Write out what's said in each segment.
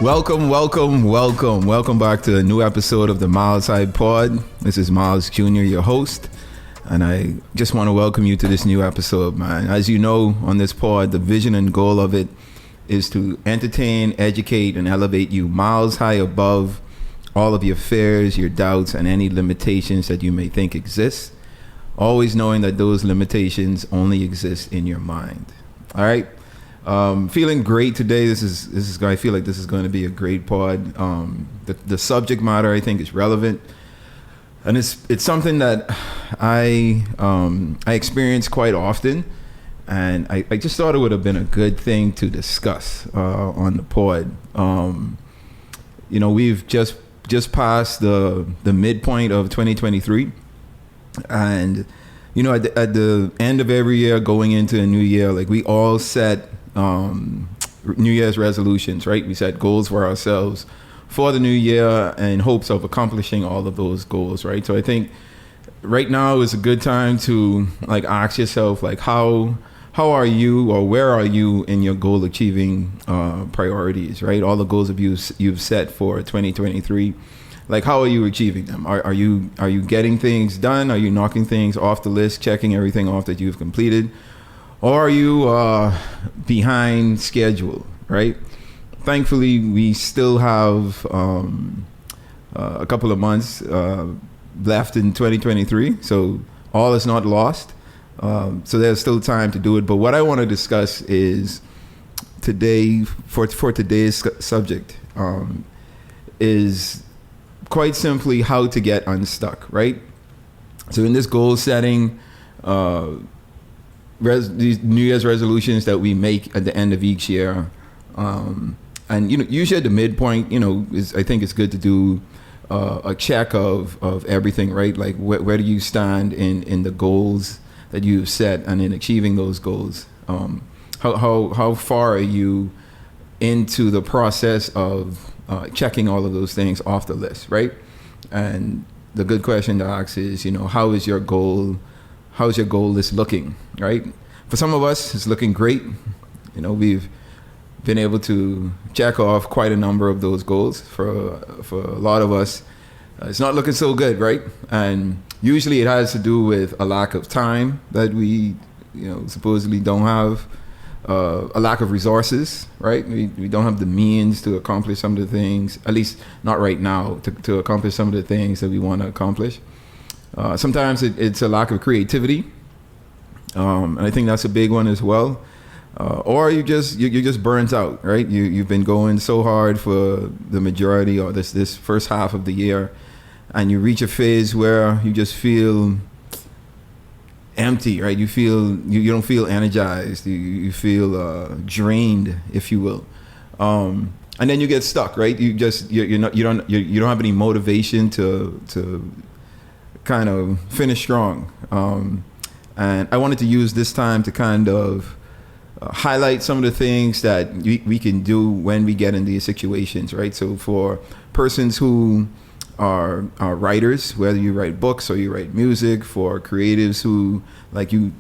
Welcome back to a new episode of the Miles High Pod. This is Miles Jr., your host, and I just want to welcome you to this new episode, man. As you know, on this pod, the vision and goal of it is to entertain, educate, and elevate you miles high above all of your fears, your doubts, and any limitations that you may think exist. Always knowing that those limitations only exist in your mind. All right. Feeling great today. I feel like this is going to be a great pod. The subject matter I think is relevant, and it's something that I experience quite often, and I just thought it would have been a good thing to discuss on the pod. We've just passed the midpoint of 2023, and at the end of every year going into a new year, like we all set New Year's resolutions, right? We set goals for ourselves for the new year in hopes of accomplishing all of those goals, right? So I think right now is a good time to like ask yourself, like how are you, or where are you in your goal achieving priorities, right? All the goals you've set for 2023, like how are you achieving them? Are you getting things done? Are you knocking things off the list, checking everything off that you've completed? Or are you behind schedule, right? Thankfully, we still have a couple of months left in 2023, so all is not lost. So there's still time to do it. But what I want to discuss is today, for today's subject, is quite simply how to get unstuck, right? So in this goal setting, these New Year's resolutions that we make at the end of each year, and usually at the midpoint, I think it's good to do a check of everything, right? Like where do you stand in the goals that you've set and in achieving those goals? How far are you into the process of checking all of those things off the list, right? And the good question to ask is, how's your goal list looking, right? For some of us, it's looking great. We've been able to check off quite a number of those goals. For a lot of us, it's not looking so good, right? And usually it has to do with a lack of time that we, supposedly don't have, a lack of resources, right? We don't have the means to accomplish some of the things, at least not right now, to accomplish some of the things that we want to accomplish. Sometimes it's a lack of creativity, and I think that's a big one as well. Or you're just burnt out, right? You've been going so hard for the majority or this first half of the year, and you reach a phase where you just feel empty, right? You don't feel energized. You feel drained, if you will. And then you get stuck, right? You don't have any motivation to kind of finish strong. And I wanted to use this time to kind of highlight some of the things that we can do when we get in these situations, right? So for persons who are writers, whether you write books or you write music, for creatives who like you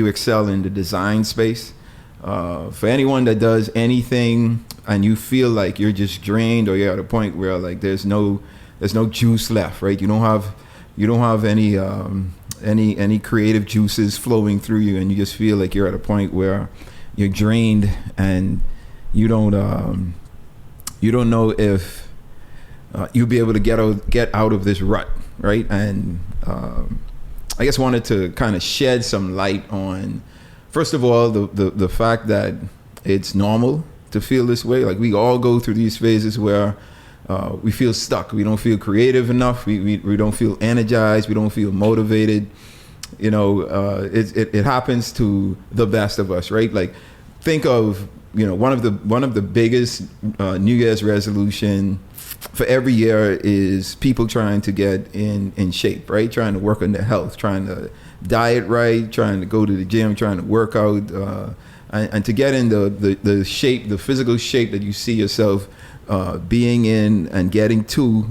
excel in the design space, for anyone that does anything and you feel like you're just drained, or you're at a point where like there's no juice left, right? You don't have any creative juices flowing through you, and you just feel like you're at a point where you're drained and you don't know if you'll be able to get out of this rut, right? And I guess wanted to kind of shed some light on, first of all, the fact that it's normal to feel this way. Like we all go through these phases where we feel stuck. We don't feel creative enough. We don't feel energized. We don't feel motivated. It happens to the best of us, right? Like think of one of the biggest New Year's resolution for every year is people trying to get in shape, right? Trying to work on their health, trying to diet right, trying to go to the gym, trying to work out, and to get in the shape, the physical shape that you see yourself being in and getting to,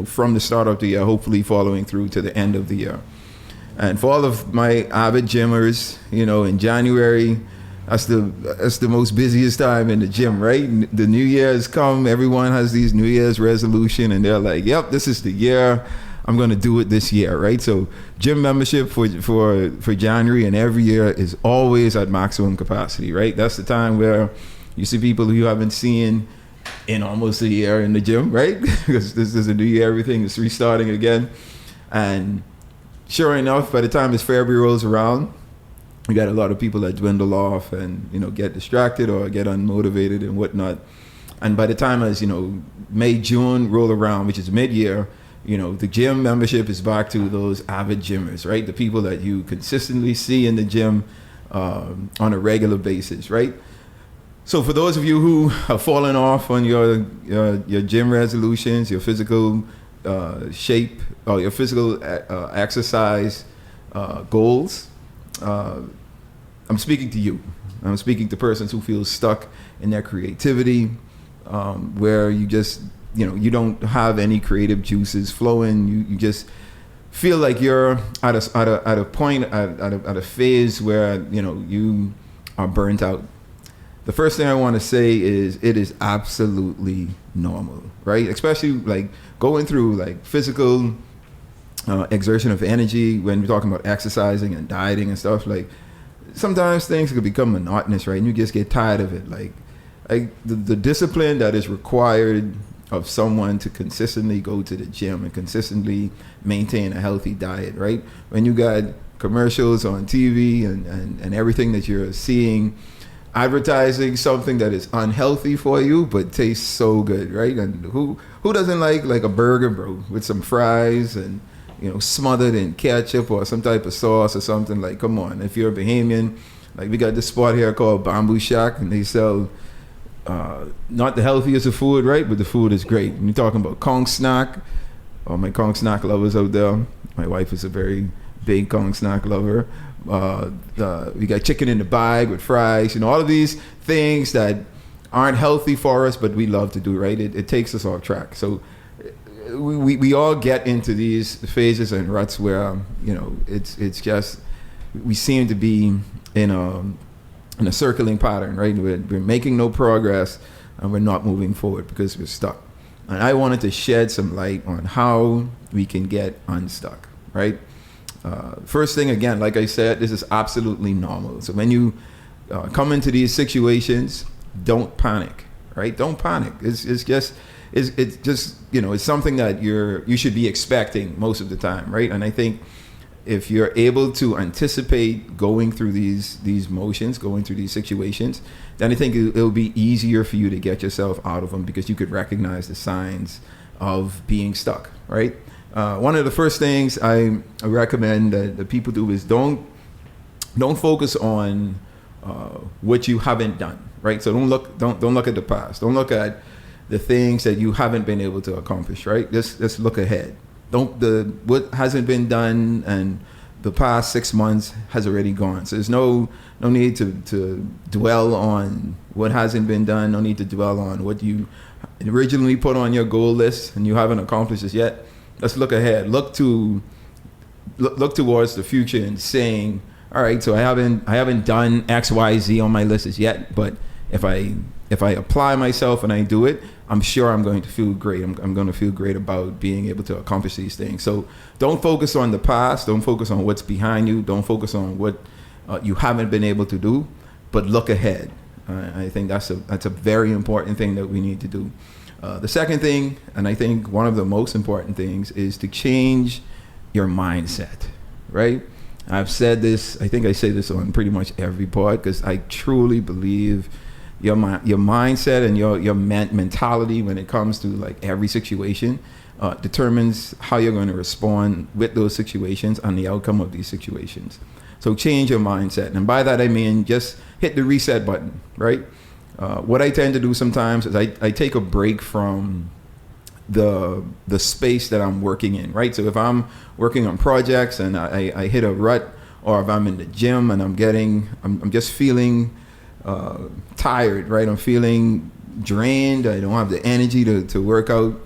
from the start of the year, hopefully following through to the end of the year. And for all of my avid gymmers, in January, that's the most busiest time in the gym, right? The New Year's come, everyone has these New Year's resolution, and they're like, "Yep, this is the year. I'm going to do it this year," right? So gym membership for January and every year is always at maximum capacity, right? That's the time where you see people who you haven't seen in almost a year in the gym, right? Because this is a new year, everything is restarting again. And sure enough, by the time this February rolls around, you got a lot of people that dwindle off and, get distracted or get unmotivated and whatnot. And by the time as, May, June roll around, which is mid-year, the gym membership is back to those avid gymmers, right? The people that you consistently see in the gym on a regular basis, right? So for those of you who have fallen off on your gym resolutions, your physical shape, or your physical exercise goals, I'm speaking to you. I'm speaking to persons who feel stuck in their creativity, where you just, you don't have any creative juices flowing. You just feel like you're at a point, at a phase where, you are burnt out. The first thing I want to say is it is absolutely normal, right? Especially like going through like physical exertion of energy when we're talking about exercising and dieting and stuff. Like sometimes things can become monotonous, right? And you just get tired of it. Like the discipline that is required of someone to consistently go to the gym and consistently maintain a healthy diet, right? When you got commercials on TV and everything that you're seeing advertising something that is unhealthy for you but tastes so good, right? And who doesn't like a burger, bro, with some fries and smothered in ketchup or some type of sauce or something? Like, come on. If you're a Bahamian, like we got this spot here called Bamboo Shack, and they sell not the healthiest of food, right? But the food is great. And you're talking about Kong snack. All my Kong snack lovers out there. My wife is a very big Kong snack lover. We got chicken in the bag with fries, all of these things that aren't healthy for us, but we love to do, right? It takes us off track. So we all get into these phases and ruts where, it's just, we seem to be in a circling pattern, right? We're making no progress and we're not moving forward because we're stuck. And I wanted to shed some light on how we can get unstuck, right? First thing, again, like I said, this is absolutely normal. So when you come into these situations, don't panic, right? Don't panic. It's just it's something that you should be expecting most of the time, right? And I think if you're able to anticipate going through these motions, going through these situations, then I think it'll be easier for you to get yourself out of them because you could recognize the signs of being stuck, right? One of the first things I recommend that people do is don't focus on what you haven't done, right? So don't look at the past. Don't look at the things that you haven't been able to accomplish, right? Just look ahead. What hasn't been done and the past 6 months has already gone. So there's no need to dwell on what hasn't been done. No need to dwell on what you originally put on your goal list and you haven't accomplished it yet. Let's look ahead. Look towards the future and saying, all right, so I haven't done X, Y, Z on my list as yet, but if I apply myself and I do it, I'm sure I'm going to feel great. I'm going to feel great about being able to accomplish these things. So don't focus on the past. Don't focus on what's behind you. Don't focus on what you haven't been able to do, but look ahead. I think that's a very important thing that we need to do. The second thing, and I think one of the most important things, is to change your mindset, right? I've said this, I think I say this on pretty much every pod, because I truly believe your mindset and your mentality when it comes to like every situation determines how you're going to respond with those situations and the outcome of these situations. So change your mindset. And by that I mean just hit the reset button, right? What I tend to do sometimes is I take a break from the space that I'm working in, right? So if I'm working on projects and I hit a rut, or if I'm in the gym and I'm just feeling tired, right? I'm feeling drained. I don't have the energy to work out.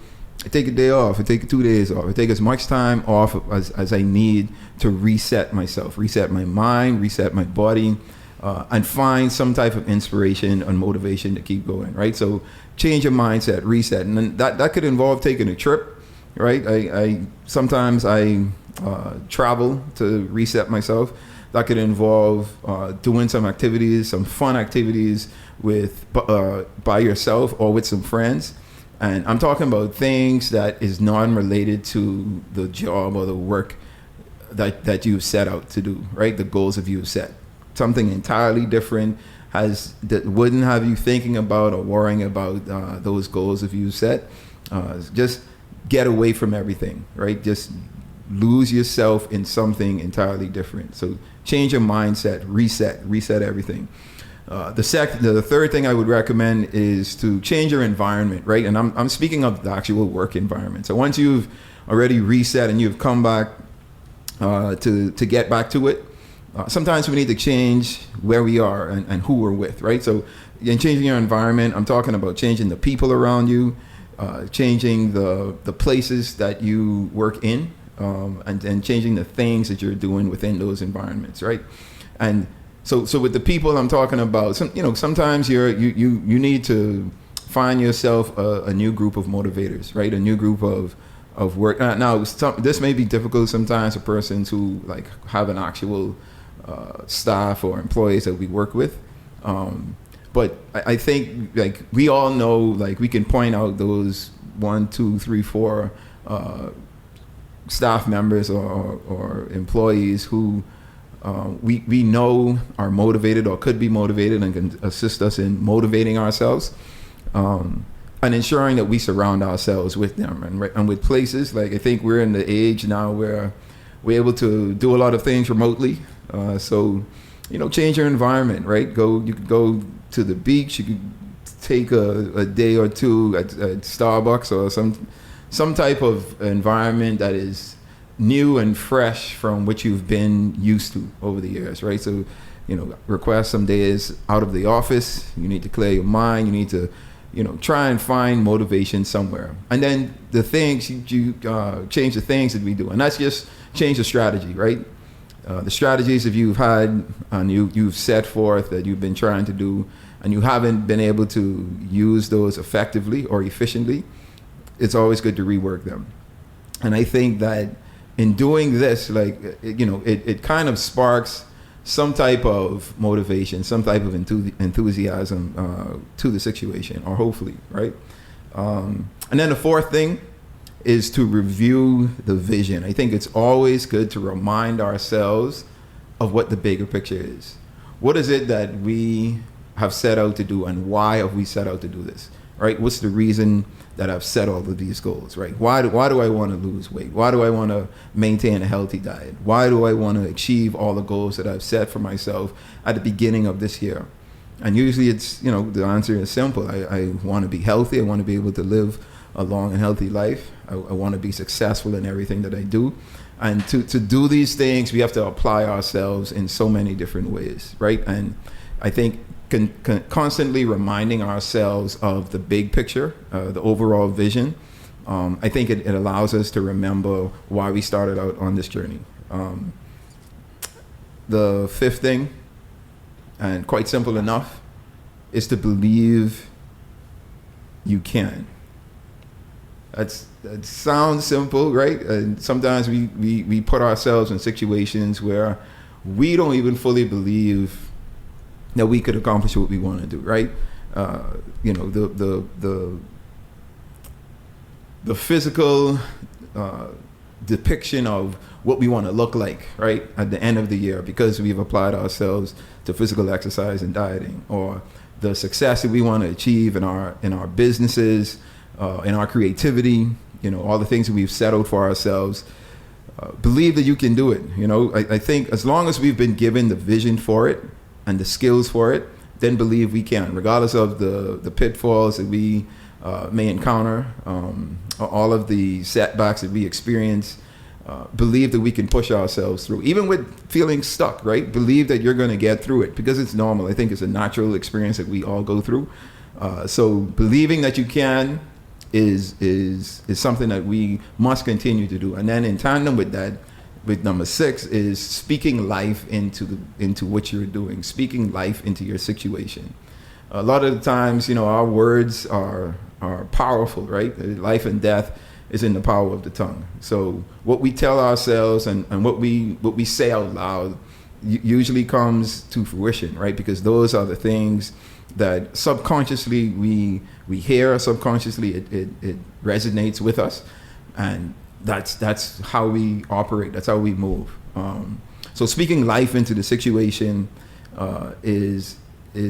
I take a day off. I take 2 days off. I take as much time off as I need to reset myself, reset my mind, reset my body, and find some type of inspiration and motivation to keep going, right? So change your mindset, reset, and then that could involve taking a trip, right? I sometimes travel to reset myself. That could involve doing some activities, some fun activities with by yourself or with some friends. And I'm talking about things that is non-related to the job or the work that you've set out to do, right? The goals that you've set. Something entirely different that wouldn't have you thinking about or worrying about those goals if you set. Just get away from everything, right? Just lose yourself in something entirely different. So change your mindset, reset everything. The third thing I would recommend is to change your environment, right? And I'm speaking of the actual work environment. So once you've already reset and you've come back to get back to it, sometimes we need to change where we are and who we're with, right? So in changing your environment, I'm talking about changing the people around you, changing the places that you work in, and changing the things that you're doing within those environments, right? And so with the people I'm talking about, sometimes you need to find yourself a new group of motivators, right? A new group of work. Now, this may be difficult sometimes for persons who like have an actual staff or employees that we work with. But I think like we all know, like we can point out those 1, 2, 3, 4 staff members or employees who we know are motivated or could be motivated and can assist us in motivating ourselves, and ensuring that we surround ourselves with them and with places. Like I think we're in the age now where we're able to do a lot of things remotely. So change your environment, right? You could go to the beach. You could take a day or two at Starbucks or some type of environment that is new and fresh from what you've been used to over the years, right? So, request some days out of the office. You need to clear your mind. You need to, try and find motivation somewhere. And then the things, you change the things that we do. And that's just change the strategy, right? The strategies that you've had and you've set forth that you've been trying to do and you haven't been able to use those effectively or efficiently, it's always good to rework them. And I think that in doing this, it kind of sparks some type of motivation, some type of enthusiasm to the situation, or hopefully, right? And then the fourth thing is to review the vision. I think it's always good to remind ourselves of what the bigger picture is. What is it that we have set out to do, and why have we set out to do this, right? What's the reason that I've set all of these goals, right? Why do I want to lose weight? Why do I want to maintain a healthy diet? Why do I want to achieve all the goals that I've set for myself at the beginning of this year? And usually it's, the answer is simple. I want to be healthy. I want to be able to live a long and healthy life. I want to be successful in everything that I do. And to do these things, we have to apply ourselves in so many different ways, right? And I think constantly reminding ourselves of the big picture, the overall vision, I think it allows us to remember why we started out on this journey. The fifth thing, and quite simple enough, is to believe you can. That sounds simple, right? And sometimes we put ourselves in situations where we don't even fully believe that we could accomplish what we want to do, right? The physical depiction of what we want to look like, right, at the end of the year, because we've applied ourselves to physical exercise and dieting, or the success that we want to achieve in our businesses, in our creativity, all the things that we've settled for ourselves. Believe that you can do it. I think as long as we've been given the vision for it and the skills for it, then believe we can, regardless of the pitfalls that we may encounter, all of the setbacks that we experience. Believe that we can push ourselves through, even with feeling stuck, right? Believe that you're going to get through it, because it's normal. I think it's a natural experience that we all go through. So believing that you can is something that we must continue to do. And then in tandem with that, with number 6 is speaking life into what you're doing, speaking life into your situation. A lot of the times, our words are powerful, right? Life and death is in the power of the tongue. So what we tell ourselves and what we say out loud usually comes to fruition, right? Because those are the things that subconsciously we hear, subconsciously it resonates with us, and that's how we operate, that's how we move. So speaking life into the situation is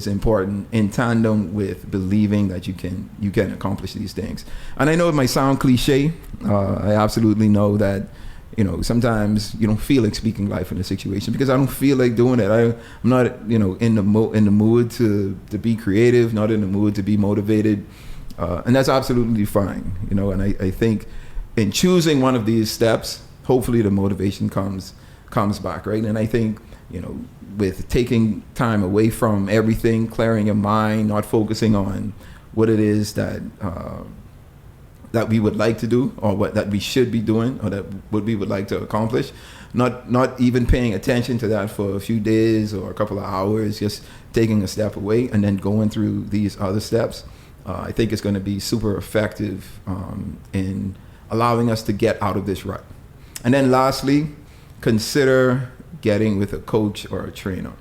important in tandem with believing that you can accomplish these things. And I know it might sound cliche. I absolutely know that sometimes you don't feel like speaking life in a situation because I don't feel like doing it. I'm not in the mood to be creative, not in the mood to be motivated, and that's absolutely fine. And I think in choosing one of these steps, hopefully the motivation comes back, right? And I think with taking time away from everything, clearing your mind, not focusing on what it is that we would like to do, or that we should be doing, or that what we would like to accomplish, not even paying attention to that for a few days or a couple of hours, just taking a step away and then going through these other steps, I think it's going to be super effective in allowing us to get out of this rut. And then lastly, consider getting with a coach or a trainer.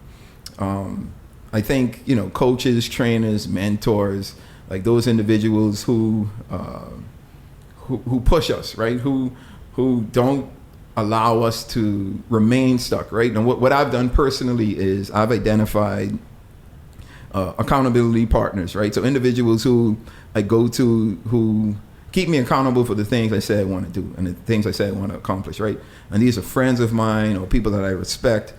I think coaches, trainers, mentors, like those individuals who push us, right? Who don't allow us to remain stuck, right? And what I've done personally is I've identified accountability partners, right? So individuals who I go to who keep me accountable for the things I say I want to do and the things I say I want to accomplish, right? And these are friends of mine or people that I respect,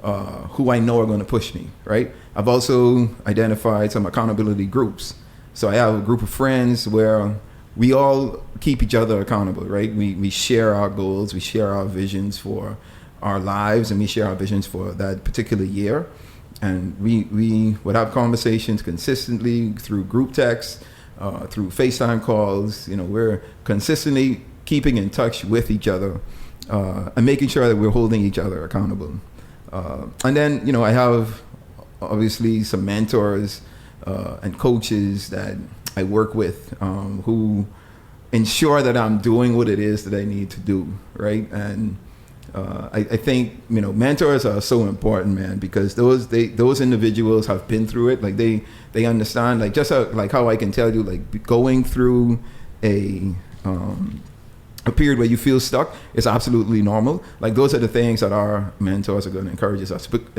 who I know are going to push me, right? I've also identified some accountability groups. So I have a group of friends where we all keep each other accountable, right? We share our goals, we share our visions for our lives, and we share our visions for that particular year. And we would have conversations consistently through group texts, through FaceTime calls. We're consistently keeping in touch with each other and making sure that we're holding each other accountable. And then, I have obviously some mentors and coaches that I work with who ensure that I'm doing what it is that I need to do, right? And I think mentors are so important, man, because those individuals have been through it. Like they understand, like just how I can tell you, like going through a period where you feel stuck is absolutely normal. Like those are the things that our mentors are going to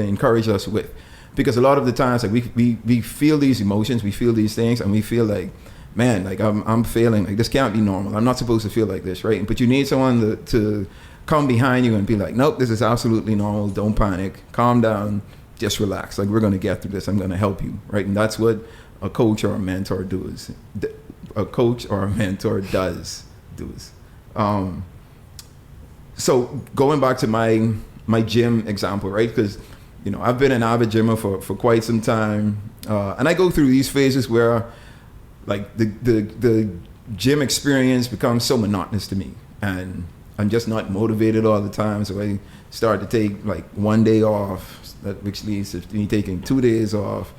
encourage us with, because a lot of the times, like we feel these emotions, we feel these things, and we feel like, man, like I'm failing. Like this can't be normal. I'm not supposed to feel like this, right? But you need someone to come behind you and be like, nope, this is absolutely normal. Don't panic. Calm down. Just relax. Like, we're going to get through this. I'm going to help you, right? And that's what a coach or a mentor does. A coach or a mentor does. So going back to my gym example, right? Because I've been an avid gymmer for quite some time, and I go through these phases where, like, the gym experience becomes so monotonous to me, and I'm just not motivated all the time. So I start to take like one day off, which leads to me taking 2 days off,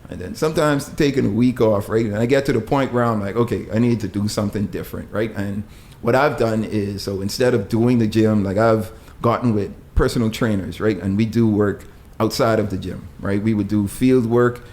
and then sometimes taking a week off, right? And I get to the point where I'm like, okay, I need to do something different, right? And what I've done is, so instead of doing the gym, like I've gotten with personal trainers, right? And we do work outside of the gym, right? We would do field work.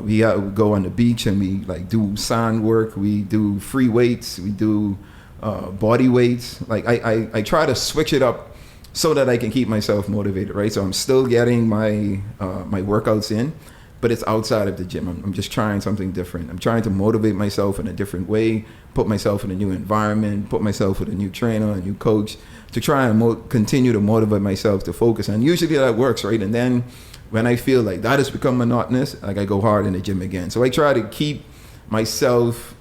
We go on the beach and we like do sand work. We do free weights. We do body weights. Like I try to switch it up so that I can keep myself motivated, right? So I'm still getting my workouts in, but it's outside of the gym. I'm just trying something different. I'm trying to motivate myself in a different way, put myself in a new environment, put myself with a new trainer, a new coach, to try and continue to motivate myself to focus. And usually that works, right? And then when I feel like that has become monotonous, like I go hard in the gym again. So I try to keep myself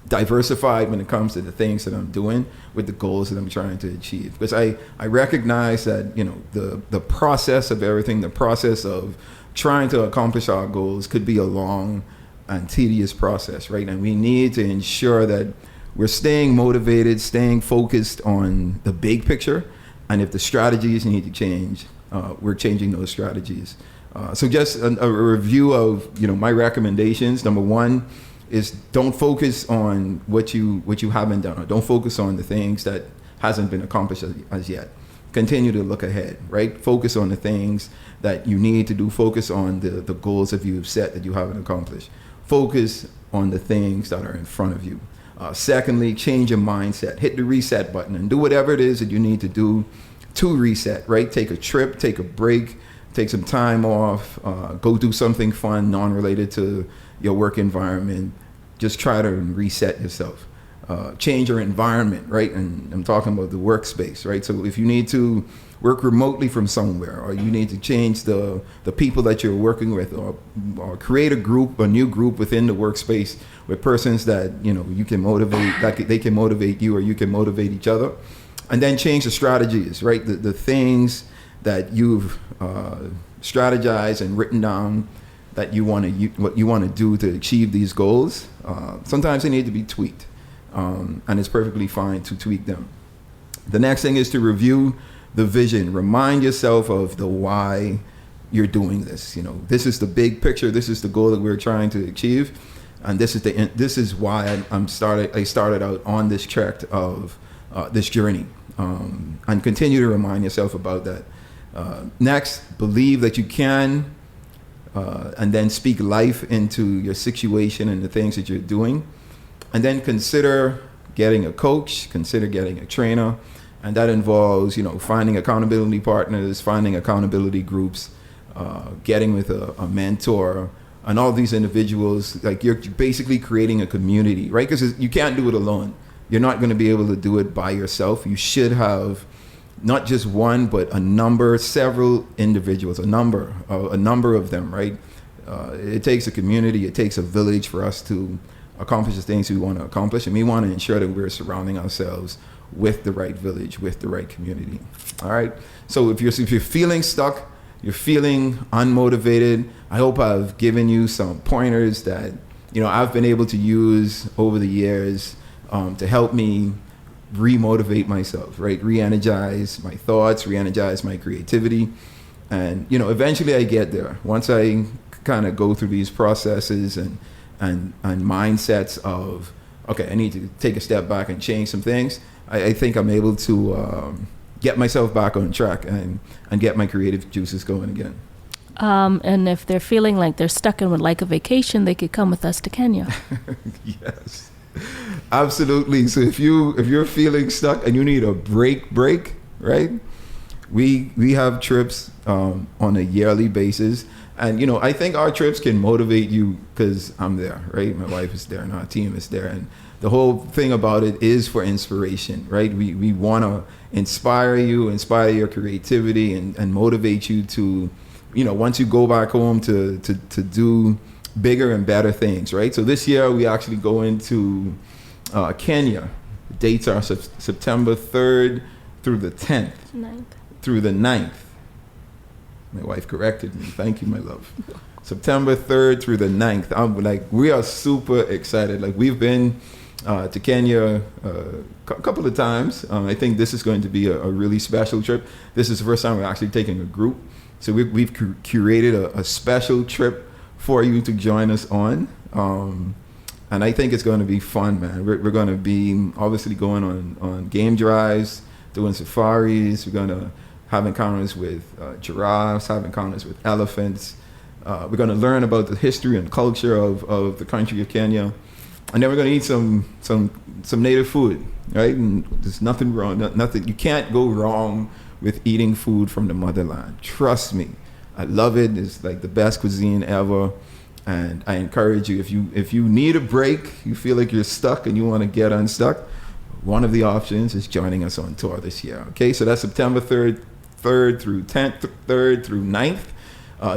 diversified when it comes to the things that I'm doing with the goals that I'm trying to achieve. Because I recognize that, the process of everything, the process of trying to accomplish our goals could be a long and tedious process, right? And we need to ensure that we're staying motivated, staying focused on the big picture, And if the strategies need to change, we're changing those strategies. So just a review of, my recommendations. Number one is don't focus on what you haven't done, or don't focus on the things that hasn't been accomplished as yet. Continue to look ahead, right? Focus on the things that you need to do. Focus on the goals that you've set that you haven't accomplished. Focus on the things that are in front of you. Secondly, change your mindset. Hit the reset button and do whatever it is that you need to do to reset, right? Take a trip, take a break, take some time off, go do something fun, non-related to your work environment. Just try to reset yourself. Change your environment, right? And I'm talking about the workspace, right? So if you need to work remotely from somewhere, or you need to change the people that you're working with, or create a new group within the workspace with persons that, you can motivate, that they can motivate you, or you can motivate each other. And then change the strategies, right? The things that you've strategized and written down that what you want to do to achieve these goals. Sometimes they need to be tweaked. And it's perfectly fine to tweak them. The next thing is to review the vision. Remind yourself of the why you're doing this. This is the big picture. This is the goal that we're trying to achieve, and this is why I started out on this trek of this journey. And continue to remind yourself about that. Next, believe that you can, and then speak life into your situation and the things that you're doing. And then consider getting a coach, consider getting a trainer. And that involves, finding accountability partners, finding accountability groups, getting with a mentor, and all these individuals. Like, you're basically creating a community, right? Because you can't do it alone. You're not going to be able to do it by yourself. You should have not just one, but several individuals, a number of them, right? It takes a community, it takes a village for us to accomplish the things we want to accomplish, and we want to ensure that we're surrounding ourselves with the right village, with the right community. All right. So if you're feeling stuck, you're feeling unmotivated, I hope I've given you some pointers that I've been able to use over the years to help me re-motivate myself, right? Re-energize my thoughts, re-energize my creativity, and eventually I get there. Once I kind of go through these processes and mindsets of, okay, I need to take a step back and change some things, I think I'm able to get myself back on track and get my creative juices going again. And if they're feeling like they're stuck and would like a vacation, they could come with us to Kenya. Yes, absolutely. So if you're feeling stuck and you need a break, right? We have trips on a yearly basis. And, I think our trips can motivate you because I'm there, right? My wife is there and our team is there. And the whole thing about it is for inspiration, right? We want to inspire you, inspire your creativity, and motivate you to, once you go back home to do bigger and better things, right? So this year we actually go into Kenya. The dates are September 3rd through the 10th. 9th. Through the 9th. My wife corrected me. Thank you, my love. September 3rd through the 9th. We are super excited. We've been to Kenya a couple of times. I think this is going to be a really special trip. This is the first time we're actually taking a group. So we've curated a special trip for you to join us on. And I think it's going to be fun, man. We're going to be obviously going on game drives, doing safaris. We're going to have encounters with giraffes, have encounters with elephants. We're going to learn about the history and culture of the country of Kenya. And then we're going to eat some native food, right? And there's nothing wrong, nothing. You can't go wrong with eating food from the motherland. Trust me. I love it. It's like the best cuisine ever. And I encourage you, if you need a break, you feel like you're stuck and you want to get unstuck, one of the options is joining us on tour this year. Okay, so that's September 3rd through 10th, 3rd through 9th.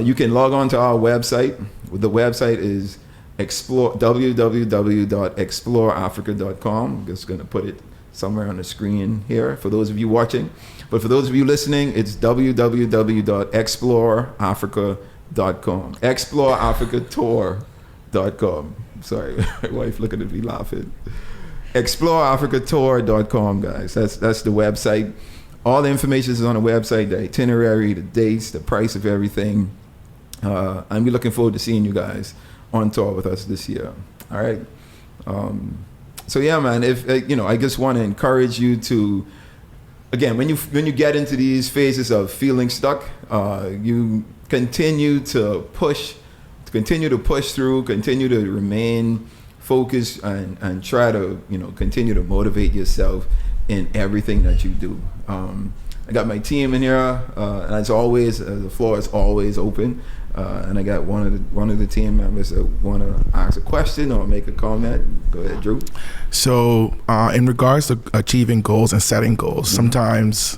You can log on to our website. The website is www.exploreafrica.com. I'm just going to put it somewhere on the screen here for those of you watching. But for those of you listening, it's www.exploreafrica.com. exploreafricatour.com. Sorry, my wife looking at me laughing. exploreafricatour.com, guys. That's the website. all the information is on the website, the itinerary, the dates, the price of everything. And we're looking forward to seeing you guys on tour with us this year. All right. So yeah, man, if I just want to encourage you to, again, when you get into these phases of feeling stuck, you continue to push through, continue to remain focused, and try to continue to motivate yourself in everything that you do. I got my team in here, and as always, the floor is always open. And I got one of the team members that want to ask a question or make a comment. Go ahead, Drew. So, in regards to achieving goals and setting goals, sometimes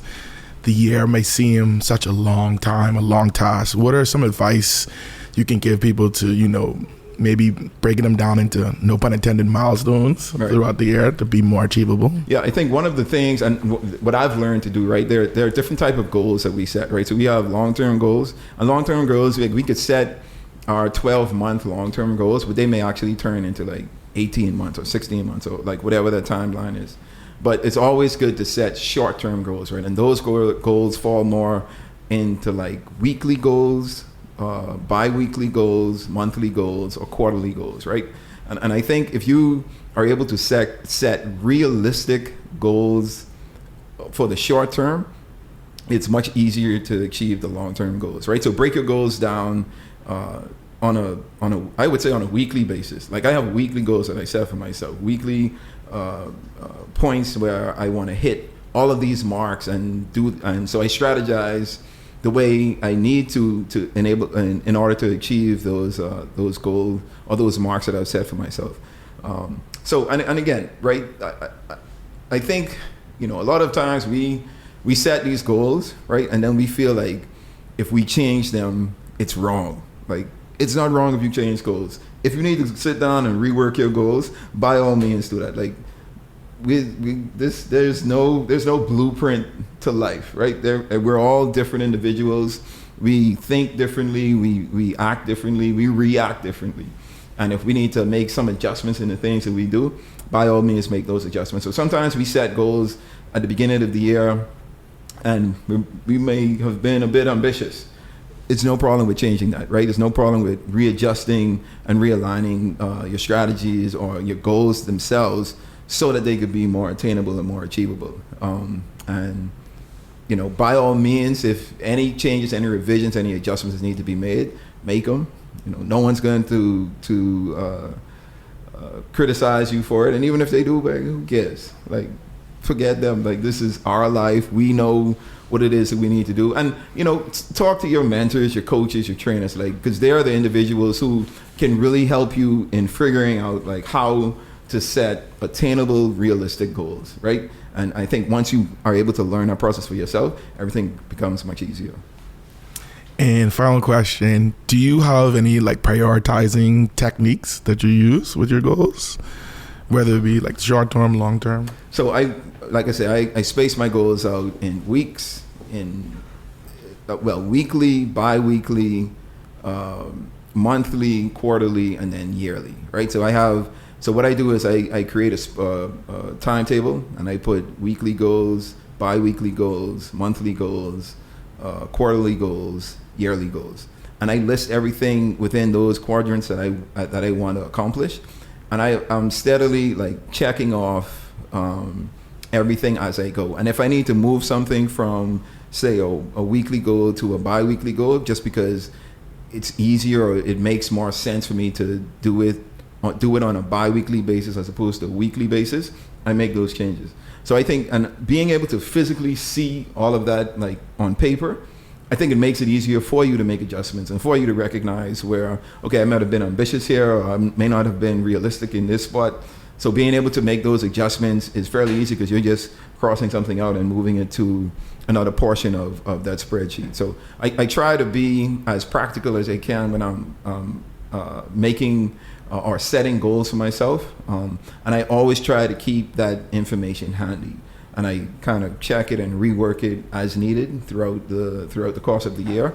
the year may seem such a long time, a long task. What are some advice you can give people to, maybe breaking them down into, no pun intended, milestones throughout the year to be more achievable? Yeah, I think one of the things, and what I've learned to do, right, there are different type of goals that we set, right? So we have long-term goals. And long-term goals, we could set our 12-month long-term goals, but they may actually turn into like 18 months or 16 months or like whatever the timeline is. But it's always good to set short-term goals, right? And those goals fall more into like weekly goals, bi-weekly goals, monthly goals, or quarterly goals, right? And I think if you are able to set realistic goals for the short term, it's much easier to achieve the long-term goals, right? So break your goals down on a weekly basis. Like I have weekly goals that I set for myself, weekly points where I want to hit all of these marks and so I strategize the way I need to enable in order to achieve those goals or those marks that I've set for myself. So again, right? I think a lot of times we set these goals, right, and then we feel like if we change them, it's wrong. Like it's not wrong if you change goals. If you need to sit down and rework your goals, by all means do that. Like there's no blueprint to life, right? We're all different individuals. We think differently, we act differently, we react differently. And if we need to make some adjustments in the things that we do, by all means make those adjustments. So sometimes we set goals at the beginning of the year and we may have been a bit ambitious. It's no problem with changing that, right? There's no problem with readjusting and realigning your strategies or your goals themselves so that they could be more attainable and more achievable. And by all means, if any changes, any revisions, any adjustments need to be made, make them. No one's going to criticize you for it. And even if they do, who cares? Like, forget them. Like, this is our life. We know what it is that we need to do. And, talk to your mentors, your coaches, your trainers, like, because they are the individuals who can really help you in figuring out, like, how to set attainable, realistic goals, right? And I think once you are able to learn that process for yourself, everything becomes much easier. And final question, do you have any like prioritizing techniques that you use with your goals? Whether it be like short term, long term? So I space my goals out in weeks, weekly, bi-weekly, monthly, quarterly, and then yearly, right? So what I do is I create a timetable and I put weekly goals, bi-weekly goals, monthly goals, quarterly goals, yearly goals, and I list everything within those quadrants that I want to accomplish, and I'm steadily like checking off everything as I go. And if I need to move something from say a weekly goal to a bi-weekly goal, just because it's easier or it makes more sense for me to do it on a bi-weekly basis as opposed to a weekly basis, I make those changes. So I think, and being able to physically see all of that like on paper, I think it makes it easier for you to make adjustments and for you to recognize where, okay, I might have been ambitious here or I may not have been realistic in this spot. So being able to make those adjustments is fairly easy because you're just crossing something out and moving it to another portion of that spreadsheet. So I try to be as practical as I can when I'm making or setting goals for myself, and I always try to keep that information handy, and I kind of check it and rework it as needed throughout the course of the year.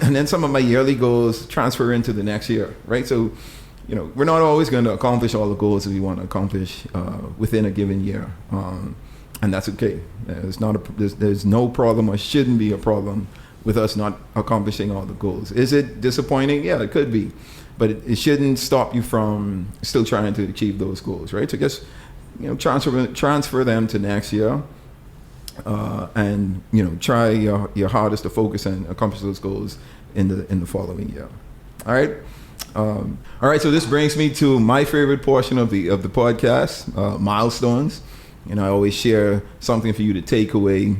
And then some of my yearly goals transfer into the next year, right? So we're not always going to accomplish all the goals that we want to accomplish within a given year, and that's okay. There's no problem or shouldn't be a problem with us not accomplishing all the goals. Is it disappointing? Yeah, it could be, but it shouldn't stop you from still trying to achieve those goals, right? So just transfer them to next year, and try your hardest to focus and accomplish those goals in the following year. All right. All right. So this brings me to my favorite portion of the podcast, milestones. I always share something for you to take away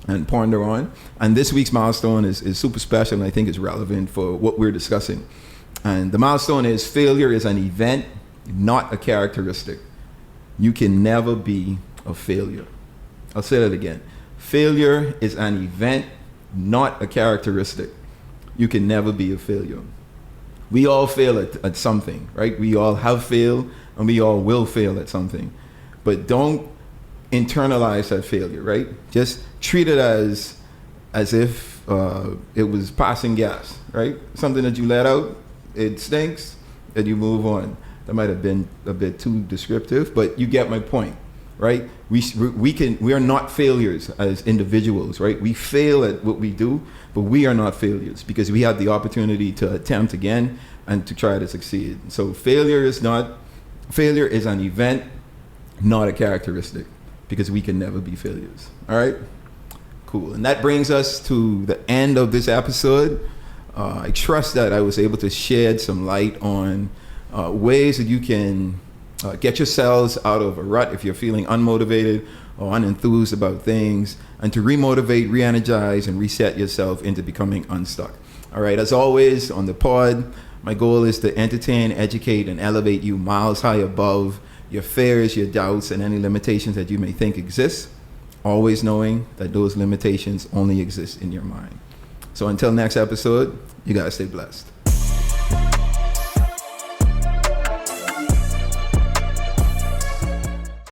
and ponder on. And this week's milestone is super special, and I think it's relevant for what we're discussing. And the milestone is: failure is an event, not a characteristic. You can never be a failure. I'll say that again. Failure is an event, not a characteristic. You can never be a failure. We all fail at something, right? We all have failed, and we all will fail at something. But don't internalize that failure, right? Just treat it as if it was passing gas, right? Something that you let out, it stinks, and you move on. That might have been a bit too descriptive, but you get my point, right? We are not failures as individuals, right? We fail at what we do, but we are not failures because we have the opportunity to attempt again and to try to succeed. So failure is an event, not a characteristic, because we can never be failures. All right? Cool. And that brings us to the end of this episode. I trust that I was able to shed some light on ways that you can get yourselves out of a rut if you're feeling unmotivated or unenthused about things, and to remotivate, re-energize, and reset yourself into becoming unstuck. All right, as always on the pod, my goal is to entertain, educate, and elevate you miles high above your fears, your doubts, and any limitations that you may think exist, always knowing that those limitations only exist in your mind. So until next episode, you guys stay blessed.